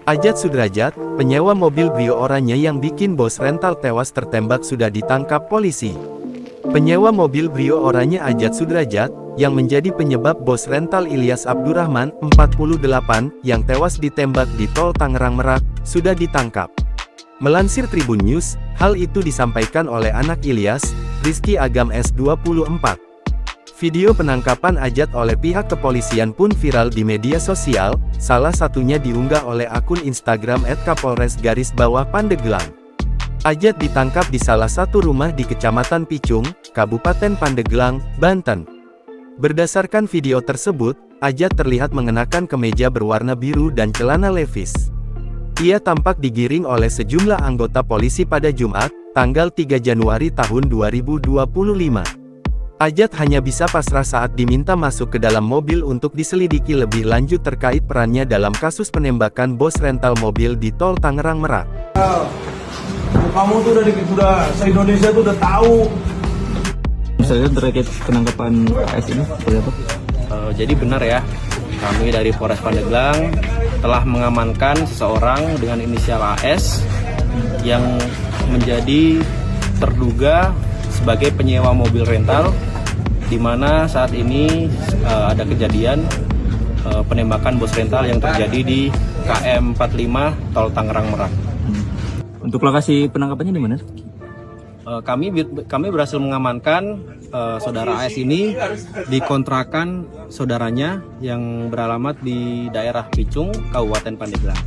Ajat Sudrajat, penyewa mobil Brio Oranye yang bikin bos rental tewas tertembak sudah ditangkap polisi. Penyewa mobil Brio Oranye Ajat Sudrajat, yang menjadi penyebab bos rental Ilyas Abdurrahman, 48, yang tewas ditembak di tol Tangerang Merak, sudah ditangkap. Melansir Tribun News, hal itu disampaikan oleh anak Ilyas, Rizky Agam S24. Video penangkapan Ajat oleh pihak kepolisian pun viral di media sosial, salah satunya diunggah oleh akun Instagram @kapolres_Pandeglang. Ajat ditangkap di salah satu rumah di Kecamatan Picung, Kabupaten Pandeglang, Banten. Berdasarkan video tersebut, Ajat terlihat mengenakan kemeja berwarna biru dan celana levis. Ia tampak digiring oleh sejumlah anggota polisi pada Jumat, tanggal 3 Januari tahun 2025. Ajat hanya bisa pasrah saat diminta masuk ke dalam mobil untuk diselidiki lebih lanjut terkait perannya dalam kasus penembakan bos rental mobil di tol Tangerang Merak. Kamu tuh udah se-Indonesia tuh udah tahu. Misalnya terkait penangkapan AS ini seperti apa? Jadi benar ya, kami dari Polres Pandeglang telah mengamankan seseorang dengan inisial AS yang menjadi terduga sebagai penyewa mobil rental, di mana saat ini ada kejadian penembakan bos rental yang terjadi di KM 45 Tol Tangerang Merak. Untuk lokasi penangkapannya di mana? Kami berhasil mengamankan saudara AS ini di kontrakan saudaranya yang beralamat di daerah Picung, Kabupaten Pandeglang.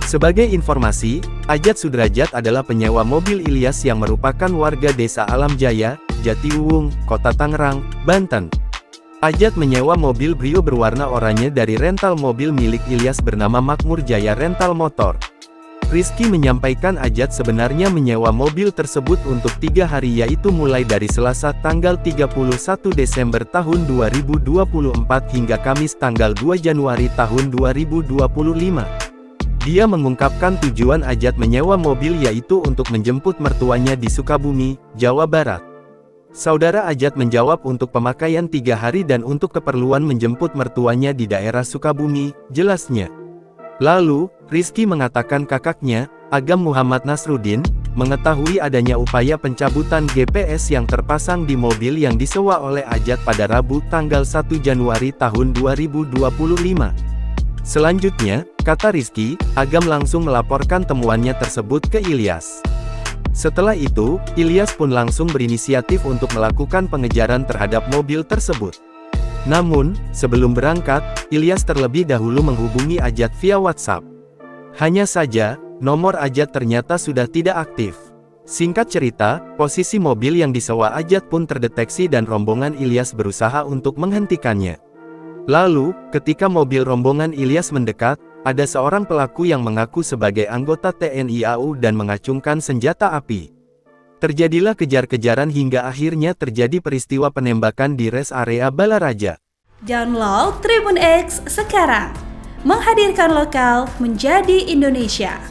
Sebagai informasi, Ajat Sudrajat adalah penyewa mobil Ilyas yang merupakan warga Desa Alam Jaya, Jatiwuwung, Kota Tangerang, Banten. Ajat menyewa mobil Brio berwarna oranye dari rental mobil milik Ilyas bernama Makmur Jaya Rental Motor. Rizky menyampaikan Ajat sebenarnya menyewa mobil tersebut untuk 3 hari, yaitu mulai dari Selasa tanggal 31 Desember tahun 2024 hingga Kamis tanggal 2 Januari tahun 2025. Dia mengungkapkan tujuan Ajat menyewa mobil yaitu untuk menjemput mertuanya di Sukabumi, Jawa Barat. Saudara Ajat menjawab untuk pemakaian 3 hari dan untuk keperluan menjemput mertuanya di daerah Sukabumi, jelasnya. Lalu, Rizky mengatakan kakaknya, Agam Muhammad Nasruddin, mengetahui adanya upaya pencabutan GPS yang terpasang di mobil yang disewa oleh Ajat pada Rabu tanggal 1 Januari tahun 2025. Selanjutnya, kata Rizky, Agam langsung melaporkan temuannya tersebut ke Ilyas. Setelah itu, Ilyas pun langsung berinisiatif untuk melakukan pengejaran terhadap mobil tersebut. Namun, sebelum berangkat, Ilyas terlebih dahulu menghubungi Ajat via WhatsApp. Hanya saja, nomor Ajat ternyata sudah tidak aktif. Singkat cerita, posisi mobil yang disewa Ajat pun terdeteksi dan rombongan Ilyas berusaha untuk menghentikannya. Lalu, ketika mobil rombongan Ilyas mendekat, ada seorang pelaku yang mengaku sebagai anggota TNI AU dan mengacungkan senjata api. Terjadilah kejar-kejaran hingga akhirnya terjadi peristiwa penembakan di rest area Balaraja. Download Tribun X sekarang, menghadirkan lokal menjadi Indonesia.